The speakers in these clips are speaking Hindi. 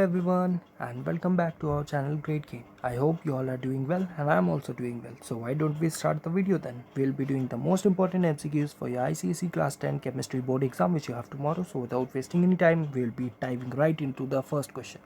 everyone and welcome back to our channel Great Gain. I hope you all are doing well and I am also doing well. So why don't we start the video then? We'll be doing the most important MCQs for your ICSE class 10 chemistry board exam which you have tomorrow. So without wasting any time, we'll be diving right into the first question.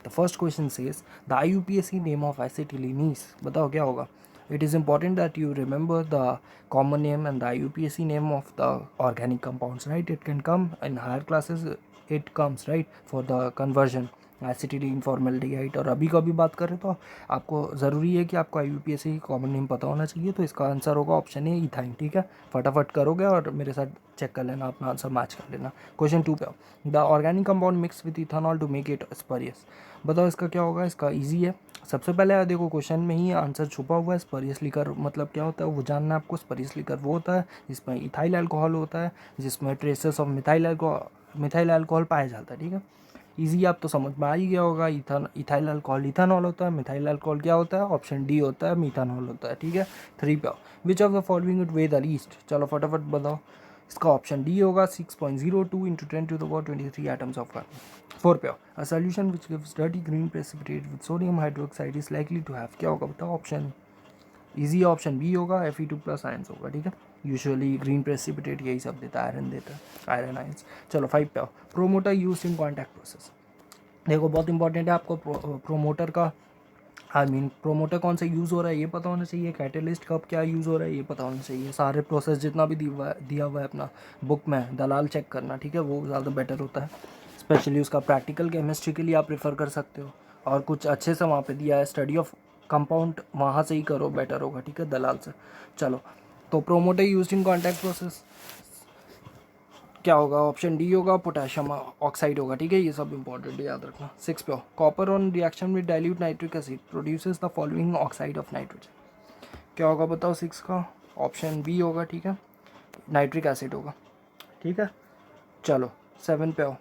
The first question says the IUPAC name of acetylenes. बताओ क्या होगा? It is important that you remember the common name and the IUPAC name of the organic compounds, right? It can come in higher classes, it comes right for the conversion acetylene formaldehyde. और अभी का भी बात करें तो आपको ज़रूरी है कि आपको IUPAC की कॉमन नेम पता होना चाहिए। तो इसका आंसर होगा ऑप्शन ए इथाइन। ठीक है, फटाफट करोगे और मेरे साथ चेक कर लेना, अपना आंसर मैच कर लेना। क्वेश्चन 2 पे आओ। The organic compound mix with ethanol to make it spurious. बताओ इसका क्या होगा। इसका ईजी है। सबसे पहले देखो क्वेश्चन में ही आंसर छुपा हुआ है। स्परियस लिकर मतलब क्या होता है वो जानना है आपको। स्परियस लिकर वो होता है जिसमें इथाइल अल्कोहल होता है, जिसमें ट्रेसेस ऑफ मिथाइल अल्कोहल पाया जाता है। ठीक है, ईजी, आप तो समझ में आ ही गया होगा। इथाइल अल्कोहल इथेनॉल होता है, मिथाइल अल्कोहल क्या होता है, ऑप्शन डी होता है, मीथेनॉल होता है। ठीक है, 3 पे आओ। विच of the following would Wei the least. चलो फटाफट बताओ। इसका ऑप्शन डी होगा 6.02 इंटू 10⁻23 एटम्स ऑफ कार्बन। 4 पे आओ। A solution which gives dirty green precipitate with sodium hydroxide is likely to have. क्या होगा बताओ। ऑप्शन ईजी ऑप्शन बी होगा, Fe2+ आयंस होगा। ठीक है, यूजुअली ग्रीन प्रेसिपिटेट यही सब देता है, आयरन देता है, आयरन आयंस। चलो 5 पे आओ। Promoter use in contact process. देखो बहुत इंपॉर्टेंट है आपको प्रोमोटर का, प्रोमोटर कौन सा यूज़ हो रहा है ये पता होना चाहिए। कैटलिस्ट कब क्या यूज़ हो रहा है ये पता होना चाहिए। सारे प्रोसेस जितना भी दिया हुआ है अपना बुक में दलाल चेक करना। ठीक है, वो ज़्यादा बेटर होता है। स्पेशली उसका प्रैक्टिकल केमिस्ट्री के लिए आप प्रेफर कर सकते हो, और कुछ अच्छे से वहाँ पे दिया है स्टडी ऑफ कंपाउंड, वहाँ से ही करो, बेटर होगा। ठीक है, दलाल से। चलो तो promoter use in contact process क्या होगा। ऑप्शन डी होगा, पोटेशियम ऑक्साइड होगा। ठीक है, ये सब इंपॉर्टेंट है, याद रखना। 6 पे हो। Copper on reaction with dilute nitric acid produces the following oxide of nitrogen. क्या होगा बताओ 6 का। ऑप्शन बी होगा। ठीक है, नाइट्रिक एसिड होगा। ठीक है, चलो 7 पे हो।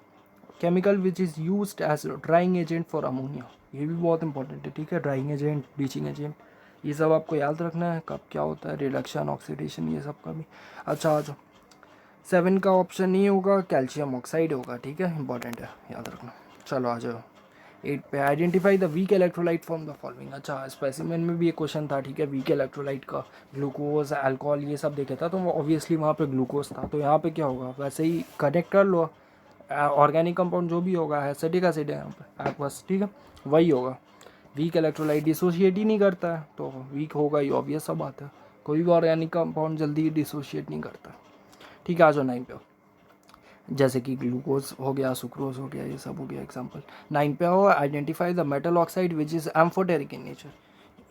Chemical which is used as drying agent for ammonia. ये भी बहुत इंपॉर्टेंट है। ठीक है, ड्राइंग एजेंट, ब्लीचिंग एजेंट, ये सब आपको याद रखना है कब क्या होता है, रिडक्शन, ऑक्सीडेशन, ये सब का भी। अच्छा आ जाओ। 7 का ऑप्शन नहीं होगा, कैल्शियम ऑक्साइड होगा। ठीक है, इंपॉर्टेंट है, याद रखना। चलो आ जाओ 8 पे। Identify the weak electrolyte from the following. अच्छा, स्पेसिमेन में भी एक क्वेश्चन था। ठीक है, वीक इलेक्ट्रोलाइट का ग्लूकोज, अल्कोहल ये सब देखा था, तो ऑब्वियसली वहाँ पे ग्लूकोज था। तो यहाँ पे क्या होगा, वैसे ही कनेक्ट कर लो। ऑर्गेनिक कंपाउंड जो भी होगा, एसिटिक एसिड है यहाँ पे बस। ठीक है, वही होगा। वीक इलेक्ट्रोलाइट डिसोशिएट ही नहीं करता है, तो वीक होगा ही, ऑब्वियस सा बात है। कोई भी ऑर्गेनिक कंपाउंड जल्दी डिसोशिएट नहीं करता। ठीक है, आ जाओ 9 पे। जैसे कि ग्लूकोज हो गया, सुक्रोज हो गया, ये सब हो गया एग्जाम्पल। 9 पे हो। Identify the metal oxide which is amphoteric in nature.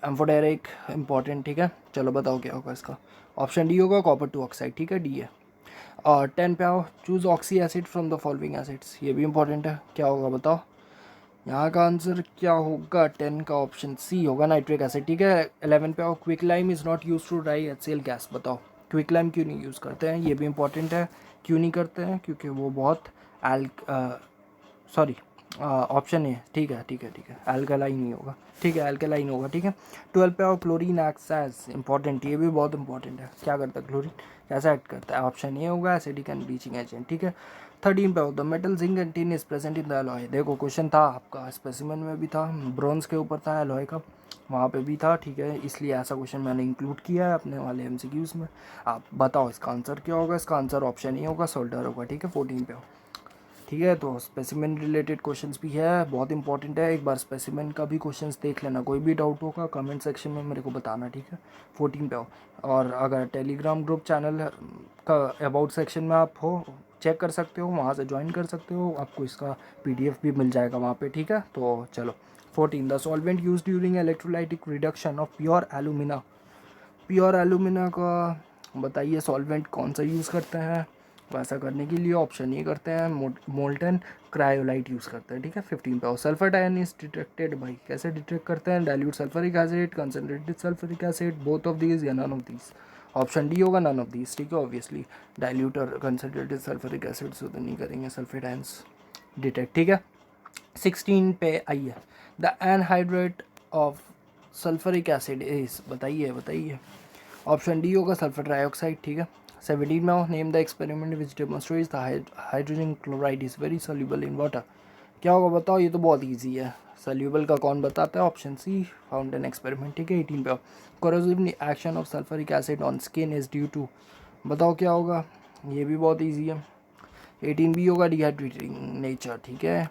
Amphoteric important. ठीक है, चलो बताओ क्या होगा इसका। ऑप्शन डी होगा, कॉपर 2 ऑक्साइड। ठीक है, डी है। और 10 पे आओ। Choose oxy acid from the following acids. ये भी इंपॉर्टेंट है, क्या होगा बताओ। यहाँ का आंसर क्या होगा। 10 का ऑप्शन सी होगा, नाइट्रिक एसिड। ठीक है, 11 पे आओ। Quick lime is not use to dry HCl gas. बताओ क्विक लाइम क्यों नहीं यूज़ करते हैं, ये भी इंपॉर्टेंट है। क्यों नहीं करते हैं, क्योंकि वो बहुत सॉरी ऑप्शन है। ठीक है ठीक है ठीक है, एल्कलाइन नहीं होगा। ठीक है, एल्कलाइन होगा। ठीक है, 12 पे आओ। क्लोरीन एक्ट्स एज इंपॉर्टेंट, ये भी बहुत इंपॉर्टेंट है। क्या करता है क्लोरीन, कैसा एक्ट करता है। ऑप्शन ए होगा, एसिडिक एंड ब्लीचिंग एजेंट। ठीक है, 13 पे आओ। The metal zinc and tin is present in the alloy. देखो क्वेश्चन था आपका, स्पेसिमेन में भी था, ब्रॉन्ज के ऊपर था, एलॉय का वहाँ पे भी था। ठीक है, इसलिए ऐसा क्वेश्चन मैंने इंक्लूड किया है अपने वाले MCQs में। आप बताओ इसका आंसर क्या होगा। इसका आंसर ऑप्शन ए होगा, सोल्डर होगा। ठीक है, 14 पे हो। ठीक है, तो स्पेसिमेन रिलेटेड क्वेश्चंस भी है, बहुत इंपॉर्टेंट है। एक बार स्पेसिमेन का भी क्वेश्चंस देख लेना, कोई भी डाउट होगा कमेंट सेक्शन में मेरे को बताना। ठीक है, 14 पे हो। और अगर टेलीग्राम ग्रुप चैनल का अबाउट सेक्शन में आप हो, चेक कर सकते हो, वहाँ से ज्वाइन कर सकते हो, आपको इसका PDF भी मिल जाएगा वहाँ पे। ठीक है, तो चलो 14। The solvent use during electrolytic reduction of pure alumina. Pure alumina का बताइए सॉल्वेंट कौन सा यूज़ करते हैं। वैसा करने के लिए ऑप्शन ये करते हैं, मोल्टन क्रायोलाइट यूज़ करते हैं। ठीक है, 15 पे आओ। Sulphur ion is detected by, कैसे डिटेक्ट करते हैं। Dilute sulphuric acid, concentrated sulphuric acid, both of these या none of these. Option D होगा, नन ऑफ दीज। ठीक है, ऑब्वियसली डाइल्यूट और कंसनट्रेटेड सल्फरिक एसिड से तो नहीं करेंगे सल्फेट आयंस डिटेक्ट। ठीक है, 16 पे आइए। The anhydride of sulphuric acid is, बताइए बताइए। ऑप्शन डी होगा, सल्फर ट्राइऑक्साइड। ठीक है, 17 में हो। Name the experiment which demonstrates the hydrogen chloride is very soluble in water. क्या होगा बताओ, ये तो बहुत ईजी है। सल्यूबल का कौन बताता है? Option C, found an experiment, ठीक है। 18 पे corrosive action of sulphuric acid on skin is due to, बताओ क्या होगा? ये भी बहुत ईजी है। 18 भी होगा डिहाइड्रेटिंग नेचर, ठीक है।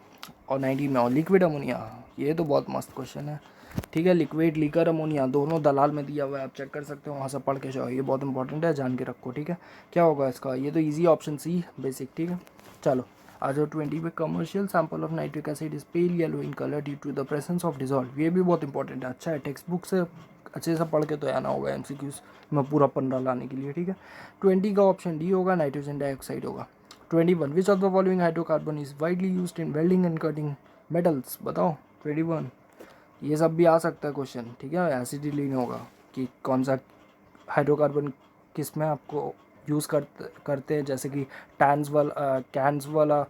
और 19 में और लिक्विड अमोनिया, ये तो बहुत मस्त क्वेश्चन है, ठीक है। लिक्विड लीकर अमोनिया दोनों दलाल में दिया हुआ है, आप चेक कर सकते हो वहाँ से पढ़ के जाओ, ये बहुत इंपॉर्टेंट है, जान के रखो, ठीक है। क्या होगा इसका? ये तो ईजी ऑप्शन सी बेसिक, ठीक है। चलो आ जाओ 20 पे। Commercial sample of nitric acid is pale yellow in colour due to the presence of dissolve, ये भी बहुत इंपॉर्टेंट है। अच्छा है, टेक्स्ट बुक से अच्छे से पढ़ के तो आना होगा एमसीक्यूज में पूरा 15 लाने के लिए, ठीक है। 20 का ऑप्शन डी होगा, नाइट्रोजन डाइऑक्साइड होगा। 21 विच of the following hydrocarbon is widely used in welding and cutting metals, बताओ 21। ये सब भी आ सकता है क्वेश्चन, ठीक है। एसिटिलीन होगा कि कौन सा हाइड्रोकार्बन किस में आपको यूज़ करते हैं, जैसे कि कैंस वाला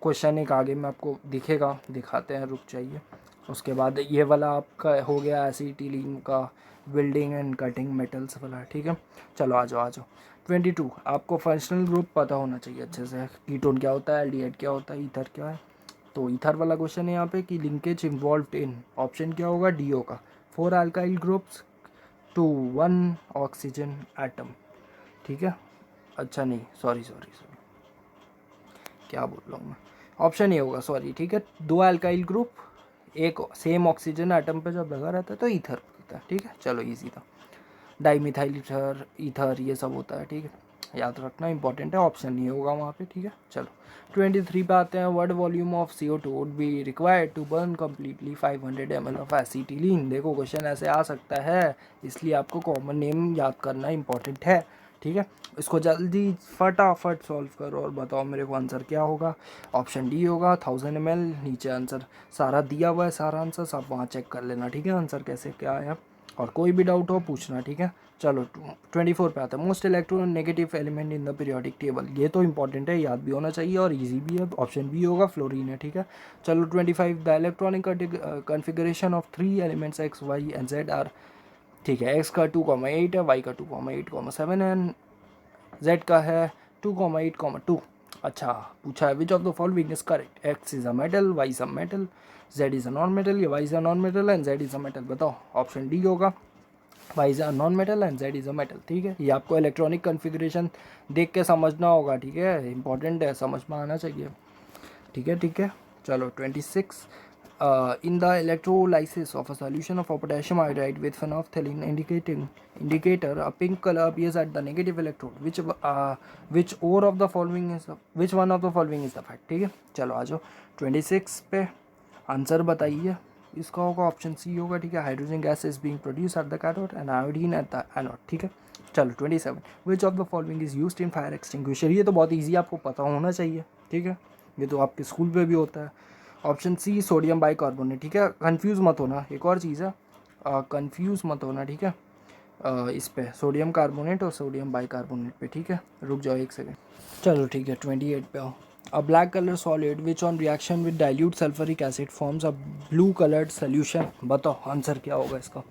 क्वेश्चन एक आगे में आपको दिखेगा, दिखाते हैं, रुक जाइए। उसके बाद ये वाला आपका हो गया एसिटिलीन का वेल्डिंग एंड कटिंग मेटल्स वाला, ठीक है। चलो आ जाओ 22 आपको फंक्शनल ग्रुप पता होना चाहिए अच्छे से। कीटोन क्या होता है, एल्डिहाइड क्या होता है, ईथर क्या है। तो ईथर वाला क्वेश्चन है यहाँ पे कि लिंकेज इन्वॉल्व्ड इन, ऑप्शन क्या होगा? डी होगा। 4 alkyl groups to 1 oxygen atom, ठीक है। अच्छा नहीं, सॉरी, क्या बोल रहा हूँ मैं, ऑप्शन ए होगा, सॉरी, ठीक है। 2 अल्काइल ग्रुप एक सेम ऑक्सीजन एटम पे जब लगा रहता है तो ईथर होता है, ठीक है। चलो इजी था। डाईमिथाइल ईथर, ईथर ये सब होता है, ठीक है, याद रखना इंपॉर्टेंट है। ऑप्शन नहीं होगा वहाँ पे, ठीक है। चलो 23 पे आते हैं। What volume of CO2 would be required to burn completely 500 ml of acetylene. देखो क्वेश्चन ऐसे आ सकता है, इसलिए आपको कॉमन नेम याद करना इंपॉर्टेंट है, ठीक है। इसको जल्दी फटाफट सॉल्व करो और बताओ मेरे को आंसर क्या होगा। ऑप्शन डी होगा 1000 ml, नीचे आंसर सारा दिया हुआ है, सारा आंसर सब वहाँ चेक कर लेना, ठीक है। आंसर कैसे क्या है, और कोई भी डाउट हो पूछना, ठीक है। चलो 24 पे आता है। Most electronegative element in the periodic table, ये तो इंपॉर्टेंट है, याद भी होना चाहिए और इजी भी है। ऑप्शन बी होगा, फ्लोरीन है, ठीक है। चलो 25 the electronic configuration of 3 elements X Y and Z are, ठीक है। एक्स का 2,8 है, वाई का 2,8,7 है, जेड का है 2,8,2। अच्छा पूछा है which of the following is correct? X is a metal, Y is a metal, Z is a non metal, या Y is a non metal and Z is a metal, बताओ। ऑप्शन डी होगा, Y is a non metal and Z is a metal, ठीक है। ये आपको इलेक्ट्रॉनिक कन्फिग्रेशन देख के समझना होगा, ठीक है, इंपॉर्टेंट है, समझ में आना चाहिए, ठीक है। चलो 26 in the electrolysis of a solution of a potassium iodide with phenolphthalein indicator, a pink color appears at the negative electrode, which or of the following is which one of the following is the fact, ठीक है। चलो आ जाओ 26 पे, आंसर बताइए। इसका होगा ऑप्शन सी होगा, ठीक है। Hydrogen gas is being produce at the cathode and iodine at the anode, ठीक है। चलो 27 विच of the following is used in fire extinguisher, ये तो बहुत ईजी आपको पता होना चाहिए, ठीक है, ये तो आपके स्कूल पे भी होता है। ऑप्शन सी सोडियम बाइकार्बोनेट, ठीक है। कंफ्यूज मत होना, एक और चीज़ है, कंफ्यूज मत होना, ठीक है। इस पे सोडियम कार्बोनेट और सोडियम बाइकार्बोनेट पे, ठीक है। रुक जाओ एक सेकेंड। चलो ठीक है 28 पे आओ। अ black colour solid which on reaction with dilute sulphuric acid forms a blue coloured solution, बताओ आंसर क्या होगा इसका?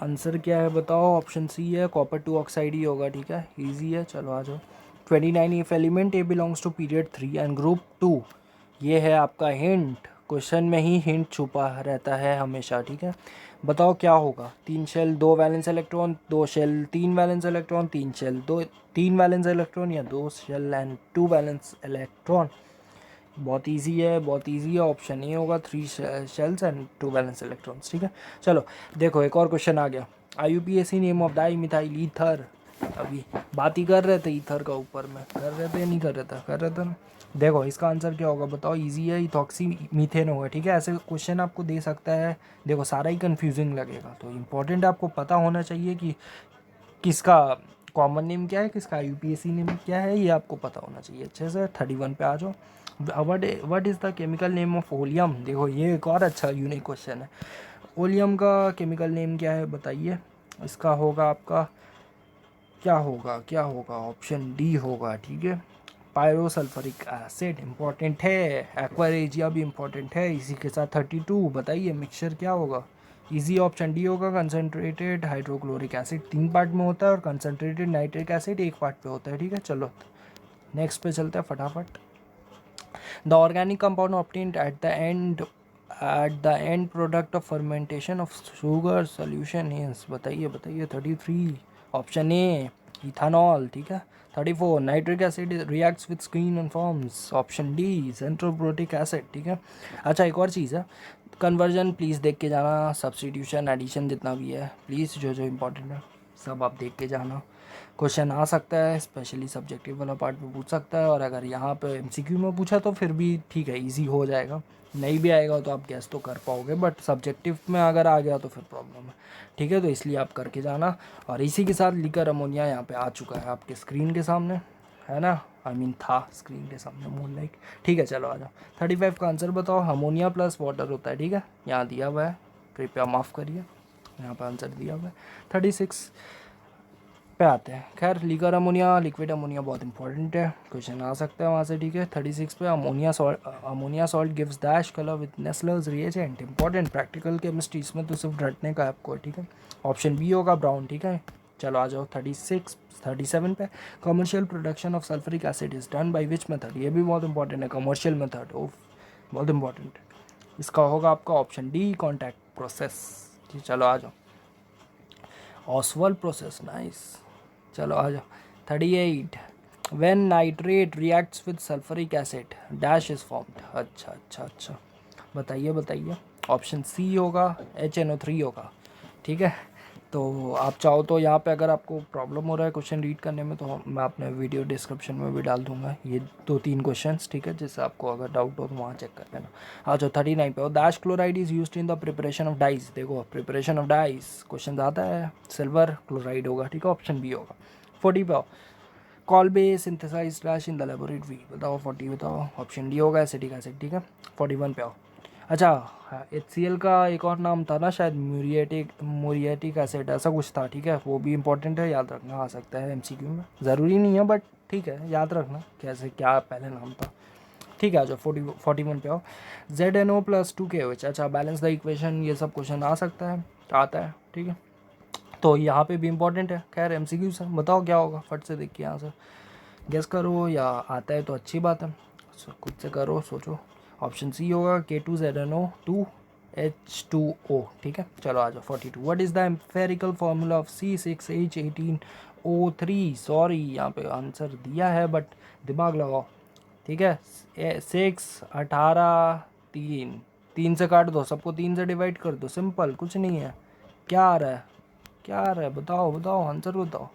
आंसर क्या है बताओ? ऑप्शन सी है, कॉपर 2 ऑक्साइड ही होगा, ठीक है, ईजी है। चलो आ जाओ 29 if element A belongs to period 3 and group 2, ये है आपका हिंट, क्वेश्चन में ही हिंट छुपा रहता है हमेशा, ठीक है। बताओ क्या होगा? 3 shell 2 valence electron, 2 shell 3 valence electron, 3 shell 3 valence electron, या 2 शेल एंड 2 वैलेंस इलेक्ट्रॉन। बहुत इजी है, बहुत इजी है। ऑप्शन ए होगा 3 शेल्स एंड 2 वैलेंस इलेक्ट्रॉन्स, ठीक है। चलो देखो एक और क्वेश्चन आ गया। IUPAC name of dimethyl ether, अभी बात ही कर रहे थे ईथर का, ऊपर में कर रहे थे नहीं कर रहे थे, कर रहे थे ना। देखो इसका आंसर क्या होगा बताओ? इजी है, इथॉक्सी मीथेन होगा, ठीक है। ऐसे क्वेश्चन आपको दे सकता है, देखो सारा ही कंफ्यूजिंग लगेगा, तो इम्पोर्टेंट आपको पता होना चाहिए कि किसका कॉमन नेम क्या है, किसका IUPAC नेम क्या है, ये आपको पता होना चाहिए अच्छे से। 31 पे आ जाओ। What is the chemical name of oleum, देखो ये एक और अच्छा यूनिक क्वेश्चन है। ओलियम का केमिकल नेम क्या है बताइए? इसका होगा आपका क्या होगा? ऑप्शन डी होगा, ठीक है, पायरोसल्फरिक एसिड, इंपॉर्टेंट है। एक्वारेजिया भी इंपॉर्टेंट है। इसी के साथ 32 बताइए मिक्सचर क्या होगा? इजी ऑप्शन डी होगा, कंसनट्रेटेड हाइड्रोक्लोरिक एसिड 3 पार्ट में होता है और कंसनट्रेटेड नाइट्रिक एसिड 1 पार्ट पे होता है, ठीक है। चलो नेक्स्ट पे चलते हैं फटाफट। The organic compound obtained at the end product of fermentation of sugar solution is, बताइए बताइए। 33 ऑप्शन ए इथानॉल, ठीक है। 34 nitric acid reacts with screen and forms, option D xanthoproteic acid, ठीक है। अच्छा एक और चीज़ है, कन्वर्जन प्लीज़ देख के जाना, सब्सटीट्यूशन एडिशन जितना भी है प्लीज़ जो जो इम्पोर्टेंट है सब आप देख के जाना। क्वेश्चन आ सकता है, स्पेशली सब्जेक्टिव वाला पार्ट में पूछ सकता है, और अगर यहाँ पे एमसीक्यू में पूछा तो फिर भी ठीक है, इजी हो जाएगा। नहीं भी आएगा तो आप गैस तो कर पाओगे, बट सब्जेक्टिव में अगर आ गया तो फिर प्रॉब्लम है, ठीक है। तो इसलिए आप करके जाना। और इसी के साथ लिकर अमोनिया यहाँ पे आ चुका है आपके स्क्रीन के सामने, है ना, आई मीन था स्क्रीन के सामने मून लाइक, ठीक है। चलो आ जाओ, 35 का आंसर बताओ। अमोनिया प्लस वाटर होता है, ठीक है, यहाँ दिया हुआ है, कृपया माफ़ करिए, यहाँ पर आंसर दिया हुआ है। 36 पे आते हैं। खैर लीकर अमोनिया, लिक्विड अमोनिया बहुत इंपॉर्टेंट है, क्वेश्चन आ सकता है वहाँ से, ठीक है। 36 पे ammonia salt gives dash colour with Nessler's reagent, important practical chemistry, इसमें तो सिर्फ रटने का आपको, ठीक है। ऑप्शन बी होगा ब्राउन, ठीक है। चलो आ जाओ 37 पे, commercial production of sulphuric acid is done by which method, ये भी बहुत इंपॉर्टेंट है, कमर्शियल मेथड, ओफ बहुत इंपॉर्टेंट है। इसका होगा आपका ऑप्शन डी कॉन्टैक्ट प्रोसेस, ठीक। चलो आ जाओ, ऑसवाल्ड प्रोसेस, नाइस। चलो आ जाओ 38, when nitrate reacts with sulphuric acid dash is formed, अच्छा अच्छा अच्छा, बताइए बताइए। ऑप्शन सी होगा HNO3 होगा, ठीक है। तो आप चाहो तो यहाँ पे अगर आपको प्रॉब्लम हो रहा है क्वेश्चन रीड करने में तो मैं अपने वीडियो डिस्क्रिप्शन में भी डाल दूंगा ये 2-3 क्वेश्चंस, ठीक है, जिससे आपको अगर डाउट हो तो वहाँ चेक कर लेना। हाँ जो 39 पे हो, dash chloride is used in the preparation of dice, देखो प्रिपरेशन ऑफ डाइस क्वेश्चन आता है, सिल्वर क्लोराइड होगा, ठीक है, ऑप्शन बी होगा। 40 पे हो, call synthesize dash in the laboratory, बताओ 40 बताओ, ऑप्शन डी होगा एसिटिक एसिड, ठीक है। 41 पे आओ, अच्छा हाँ HCl का एक और नाम था ना शायद, म्यूरिएटिक एसिड ऐसा कुछ था, ठीक है, वो भी इंपॉर्टेंट है, याद रखना, आ सकता है एमसीक्यू में, ज़रूरी नहीं है बट ठीक है याद रखना कैसे क्या पहले नाम था, ठीक है। जो 41 पे आओ, ZNO+2KOH, अच्छा बैलेंस द इक्वेशन, ये सब क्वेश्चन आ सकता है, आता है, ठीक है। तो यहाँ पे भी इंपॉर्टेंट है, खैर एमसीक्यू सर, बताओ क्या होगा, फट से देख के यहाँ से गेस करो, या आता है तो अच्छी बात है, खुद से करो सोचो। ऑप्शन सी होगा K2ZNO2H2O, ठीक है। चलो आ जाओ 42, what is the empirical formula of C6H18O3, sorry यहाँ पे आंसर दिया है बट दिमाग लगाओ, ठीक है। 6 18 3, 3 से काट दो, सबको 3 से डिवाइड कर दो, सिंपल, कुछ नहीं है। क्या आ रहा है, क्या आ रहा है, बताओ बताओ आंसर बताओ,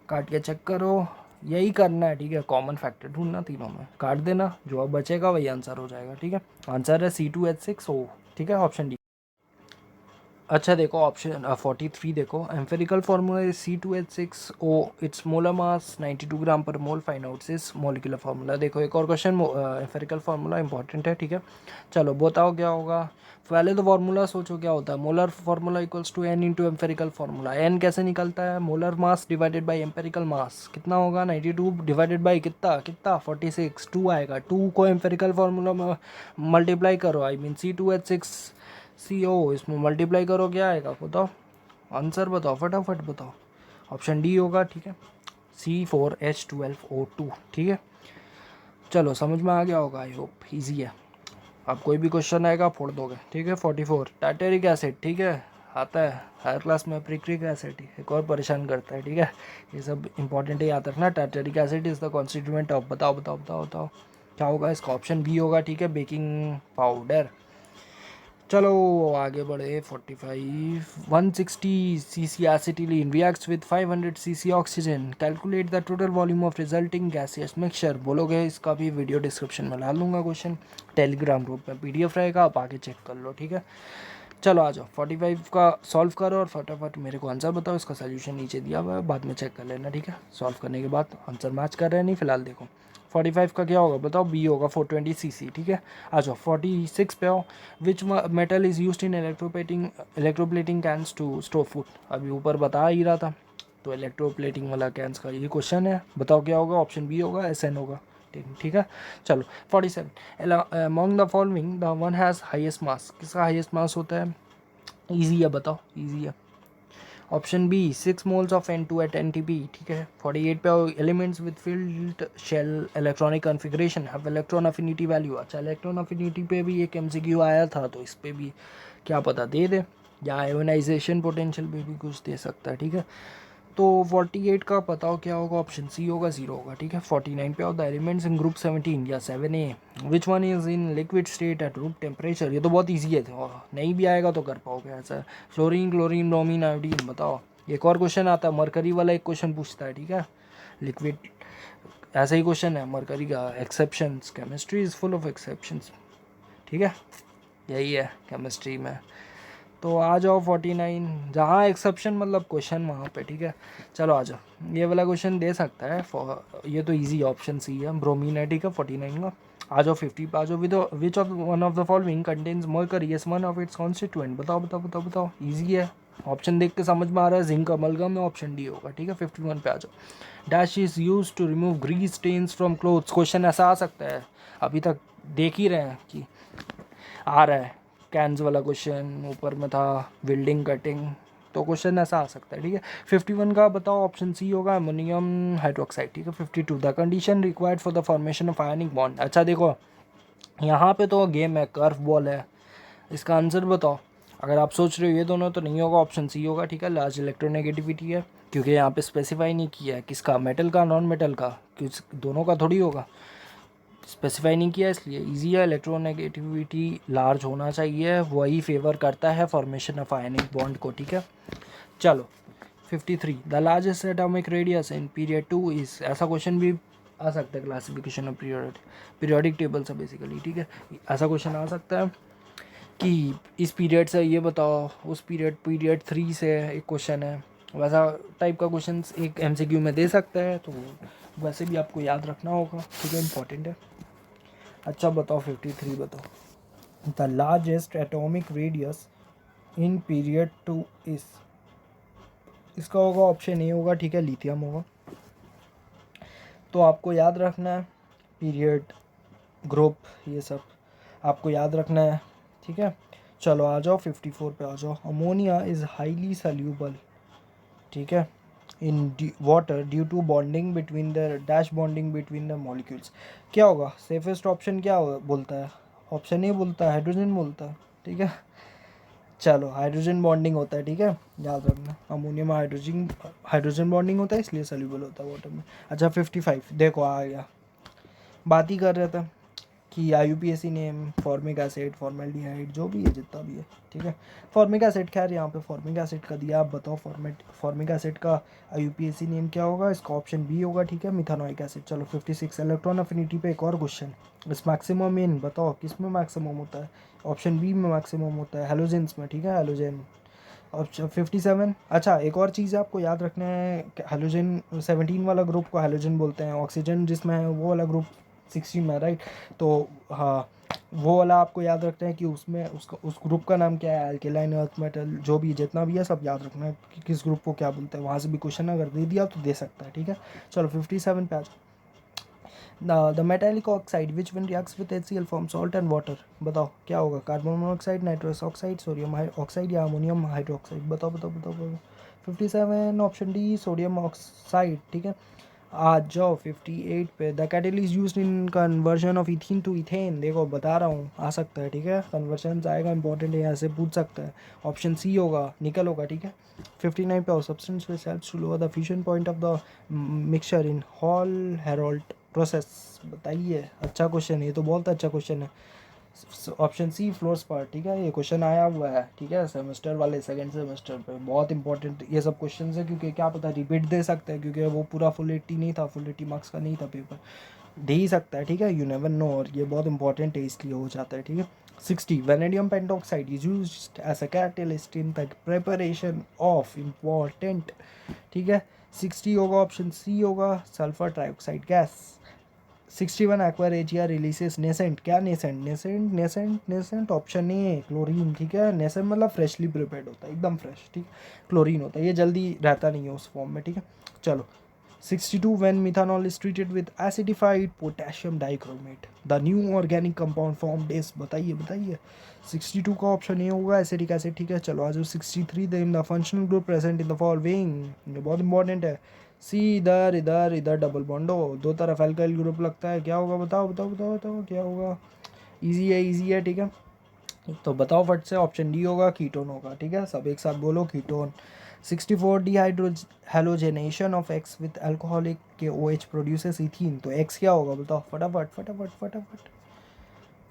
काट के चेक करो, यही करना है, ठीक है। कॉमन फैक्टर ढूंढना, तीनों में काट देना, जो अब बचेगा वही आंसर हो जाएगा, ठीक है। आंसर है C2H6O, ठीक है, ऑप्शन डी। अच्छा देखो ऑप्शन 43 देखो, empirical formula is C2H6O, its molar mass 92 gram per mole, find out this molecular formula. देखो एक और क्वेश्चन, एम्फेरिकल फार्मूला इंपॉर्टेंट है, ठीक है। चलो बताओ क्या होगा, पहले तो फार्मूला सोचो क्या होता है, molar formula equals to N into empirical formula, N कैसे निकलता है, molar mass divided by empirical mass, कितना होगा 92 डिवाइडेड बाई कितना कितना 46, 2 आएगा, 2 को एम्पेरिकल फार्मूला में मल्टीप्लाई करो, आई मीन C2H6CO, इसमें मल्टीप्लाई करो, क्या आएगा बताओ, आंसर बताओ फटाफट बताओ, ऑप्शन डी होगा, ठीक है, C4H12O2, ठीक है। चलो समझ में आ गया होगा, आई होप ईजी है, अब कोई भी क्वेश्चन आएगा फोड़ दोगे, ठीक है। 44 टार्टेरिक एसिड, ठीक है, आता है हायर क्लास में, प्रिक्रिक एसिड एक और परेशान करता है, ठीक है, ये सब इंपॉर्टेंट है, याद रखना। Tartaric acid is the constituent of, बताओ बताओ बताओ बताओ क्या होगा इसका, ऑप्शन बी होगा, ठीक है, बेकिंग पाउडर। चलो आगे बढ़े, 45 160 cc acetylene reacts with 500 cc oxygen, calculate the total volume of resulting gaseous mixture, बोलोगे इसका भी वीडियो डिस्क्रिप्शन में डाल दूंगा क्वेश्चन, टेलीग्राम ग्रुप में PDF रहेगा, आप आके चेक कर लो, ठीक है। चलो आ जाओ 45 का सॉल्व करो और फटाफट मेरे को आंसर बताओ, इसका सोल्यूशन नीचे दिया हुआ है, बाद में चेक कर लेना, ठीक है, सॉल्व करने के बाद आंसर मैच कर रहे हैं नहीं, फिलहाल देखो 45 का क्या होगा बताओ, बी होगा 420 cc, ठीक है। आ जाओ 46 पे आओ, which metal is used in electroplating cans to store food, अभी ऊपर बता ही रहा था, तो इलेक्ट्रोप्लेटिंग वाला कैंस का ये क्वेश्चन है, बताओ क्या होगा, ऑप्शन बी होगा SN होगा, ठीक है। चलो 47, among the following the one has highest mass, किसका हाईएस्ट मास होता है, ईजी है बताओ, ईजी है, option B 6 moles of N2 at NTP, ठीक है। 48 पे elements with filled shell electronic configuration have electron affinity value. अच्छा, इलेक्ट्रॉन अफिनिटी पे भी एक MCQ आया था, तो इस पे भी क्या पता दे दे, या आयोनाइजेशन पोटेंशियल पे भी कुछ दे सकता है, ठीक है। तो 48 का पता हो क्या होगा, ऑप्शन सी होगा, 0 होगा, ठीक है। 49 पे द एलिमेंट्स इन ग्रुप 17 या 7A which one is in liquid state at room temperature. ये तो बहुत ईजी है, तो नहीं भी आएगा तो कर पाओगे ऐसा। फ्लोरीन, क्लोरीन, ब्रोमीन, आयोडीन, बताओ। एक और क्वेश्चन आता है, मरकरी वाला एक क्वेश्चन पूछता है, ठीक है, लिक्विड, ऐसा ही क्वेश्चन है मरकरी का, exceptions, chemistry is full of exceptions, ठीक है, यही है केमिस्ट्री में। तो आ जाओ 49, जहाँ एक्सेप्शन मतलब क्वेश्चन वहाँ पे, ठीक है। चलो आ जाओ, ये वाला क्वेश्चन दे सकता है, ये तो इजी, ऑप्शन सी है, ब्रोमीन है, ठीक है। 49 का आ जाओ 50 पे आ जाओ, with which of one of the following contains mercury as one of its constituent. बताओ बताओ बताओ बताओ, ईजी है, ऑप्शन देख के समझ में आ रहा है, जिंक अमलगम में ऑप्शन डी होगा, ठीक है। 51 पे आ जाओ, dash is use to remove grease stains from clothes. Question ऐसा आ सकता है, अभी तक देख ही रहे हैं कि आ रहा है, कैंस वाला क्वेश्चन ऊपर में था, वेल्डिंग, कटिंग, तो क्वेश्चन ऐसा आ सकता है, ठीक है। 51 का बताओ, ऑप्शन सी होगा, अमोनियम हाइड्रोक्साइड, ठीक है। 52 the condition required for the formation of ionic bond. अच्छा देखो, यहाँ पे तो गेम है, कर्व बॉल है, इसका आंसर बताओ। अगर आप सोच रहे हो ये दोनों तो नहीं होगा, ऑप्शन सी होगा, ठीक है, लार्ज इलेक्ट्रोनेगेटिविटी है, क्योंकि यहाँ पे स्पेसिफाई नहीं किया है किसका, मेटल का, नॉन मेटल का, क्योंकि दोनों का थोड़ी होगा, स्पेसिफाई नहीं किया, इसलिए इजी है। इलेक्ट्रोनेगेटिविटी लार्ज होना चाहिए, वही फेवर करता है फॉर्मेशन ऑफ आयनिक बॉन्ड को, ठीक है। चलो 53 the largest atomic radius in period 2 is. ऐसा क्वेश्चन भी आ सकता है, क्लासिफिकेशन ऑफ पीरियोडिक टेबल से बेसिकली, ठीक है, ऐसा क्वेश्चन आ सकता है कि इस पीरियड से ये बताओ, उस पीरियड 3 से एक क्वेश्चन है, वैसा टाइप का क्वेश्चन एक MCQ में दे सकता है, तो वैसे भी आपको याद रखना होगा, ठीक है, इंपॉर्टेंट है। अच्छा बताओ 53 बताओ, the largest atomic radius in period 2 is. इसका होगा ऑप्शन ए होगा, ठीक है, लिथियम होगा। तो आपको याद रखना है, पीरियड, ग्रुप, ये सब आपको याद रखना है, ठीक है। चलो आ जाओ 54 पे आ जाओ, अमोनिया इज़ हाईली सल्यूबल, ठीक है, in water due to bonding between the dash bonding between the molecules. क्या होगा सेफेस्ट ऑप्शन, क्या बोलता है, ऑप्शन ए बोलता है, हाइड्रोजन बोलता है, ठीक है। चलो हाइड्रोजन बॉन्डिंग होता है, ठीक है, याद रखना, अमोनिया में हाइड्रोजन बॉन्डिंग होता है, इसलिए सल्यूबल होता है वाटर में। अच्छा 55 देखो आ गया, बात ही कर रहे थे कि IUPAC name, formic acid, formaldehyde, जो भी है, जितना भी है, ठीक है। फॉर्मिक एसिड, खैर यहाँ पे फॉर्मिक एसिड का दिया, आप बताओ फॉर्मिक एसिड का IUPAC नेम क्या होगा, इसका ऑप्शन बी होगा, ठीक है, मिथानोइक एसिड। चलो 56 इलेक्ट्रॉन अफिनिटी पे एक और क्वेश्चन, इस मैक्सिमम इन बताओ किस में मैक्सिमम होता है, ऑप्शन बी में मैक्सिमम होता है, हेलोजेंस में, ठीक है, हेलोजन। ऑप्शन 57, अच्छा एक और चीज़ आपको याद रखना है, हेलोजन 17 वाला ग्रुप को हेलोजन बोलते हैं, ऑक्सीजन जिसमें है वो वाला ग्रुप 16 में, राइट। तो हाँ, वो वाला आपको याद रखना है कि उसमें उसका उस ग्रुप का नाम क्या है, अल्केलाइन, अर्थ मेटल, जो भी जितना भी है सब याद रखना है कि किस ग्रुप को क्या बोलते हैं, वहाँ से भी क्वेश्चन अगर दे दिया तो दे सकता है, ठीक है। चलो 57 पे आ जाओ, the metallic oxide which one reacts with HCl form salt and water. बताओ क्या होगा, carbon monoxide, nitrous oxide, sodium oxide या अमोनियम हाइड्रोक्साइड। बताओ बताओ बताओ बताओ। 57 ऑप्शन डी सोडियम ऑक्साइड, ठीक है। आ जाओ 58 पे, the catalyst used in conversion of ethene to ethane. देखो बता रहा हूँ, आ सकता है, ठीक है, कन्वर्जन आएगा, इंपॉर्टेंट है, यहाँ से पूछ सकता है, ऑप्शन सी होगा, निकल होगा, ठीक है। 59 पे, substance which helps to lower the fusion point of the mixture in Hall Heroult process. बताइए, अच्छा क्वेश्चन है, ये तो बहुत अच्छा क्वेश्चन है, ऑप्शन सी फ्लोरस्पार, ठीक है, ये क्वेश्चन आया हुआ है, ठीक है, सेमेस्टर वाले सेकंड सेमेस्टर पे, बहुत इंपॉर्टेंट ये सब क्वेश्चन है, क्योंकि क्या पता रिपीट दे सकते हैं, क्योंकि वो पूरा फुल 80 नहीं था, फुल 80 मार्क्स का नहीं था पेपर, दे ही सकता है, ठीक है, यू नेवर नो, और ये बहुत इंपॉर्टेंट है, इसलिए हो जाता है, ठीक है। 60 vanadium pentoxide is used as a catalyst in the preparation of important, ठीक है। 60 होगा, ऑप्शन सी होगा, sulphur trioxide gas. 61 aqua regia releases nascent. क्या nascent, nascent option A chlorine, ठीक है, नेसेंट मतलब फ्रेशली प्रिपेयर्ड होता है, एकदम फ्रेश, ठीक, क्लोरीन होता है, ये जल्दी रहता नहीं है उस फॉर्म में, ठीक है। चलो 62 when methanol is treated with acidified potassium dichromate the new organic compound formed is बताइए बताइए 62 का ऑप्शन ये होगा एसिटिक एसिड ठीक है चलो आज 63 the functional group present in the following ये बहुत इंपॉर्टेंट है सी इधर इधर इधर डबल बॉन्ड हो दो तरफ एल्काइल ग्रुप लगता है क्या होगा बताओ बताओ बताओ बताओ क्या होगा इजी है ठीक है तो बताओ फट से ऑप्शन डी होगा कीटोन होगा ठीक है सब एक साथ बोलो ketone 64 dehydrogenation of x with alcoholic K OH produces ethene तो एक्स क्या होगा बताओ फटाफट फटाफट फटाफट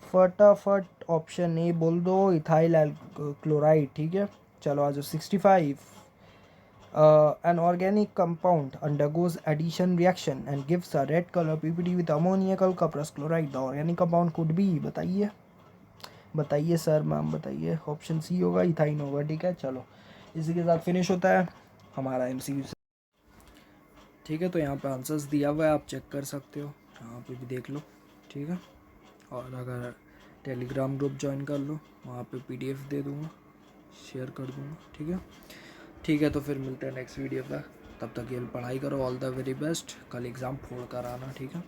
फटाफट ऑप्शन ए बोल दो इथाइल क्लोराइड ठीक है चलो आज 65 an organic compound undergoes addition reaction and gives a red color PPT with ammoniacal cuprous chloride the organic compound could be बताइए बताइए सर मैम बताइए ऑप्शन सी होगा इथाइन होगा ठीक है चलो इसी के साथ फिनिश होता है हमारा MCQ ठीक है तो यहाँ पे आंसर्स दिया हुआ है आप चेक कर सकते हो यहाँ पे भी देख लो ठीक है और अगर टेलीग्राम ग्रुप ज्वाइन कर लो वहाँ पे PDF दे दूँगा शेयर कर दूँगा ठीक है तो फिर मिलते हैं नेक्स्ट वीडियो पर तब तक ये पढ़ाई करो ऑल द वेरी बेस्ट कल एग्ज़ाम फोड़ कर आना ठीक है।